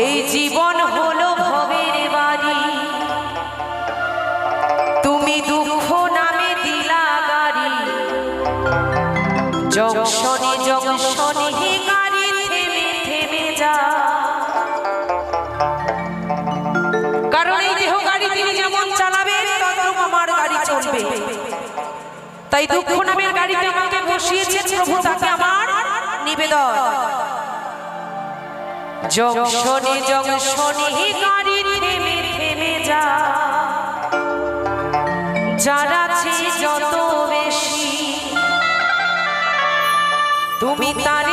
এই জীবন হলো ভবের বাড়ি, তুমি দুঃখ নামে দিলা গাড়ি, জংশনে জংশনে গাড়ি থেমে থেমে যা। কারণ এই দেহ গাড়ি তিনি যেমন চালাবেন তদ্রূপ আমার গাড়ি চলবে। তাই দুঃখ নামের গাড়িতে আমাকে বসিয়েছেন প্রভু, তাকে আমার নিবেদন। জংশনে জংশনে গাড়ি থেমে থেমে যা, যারা আছে যত বেশি তুমি তারে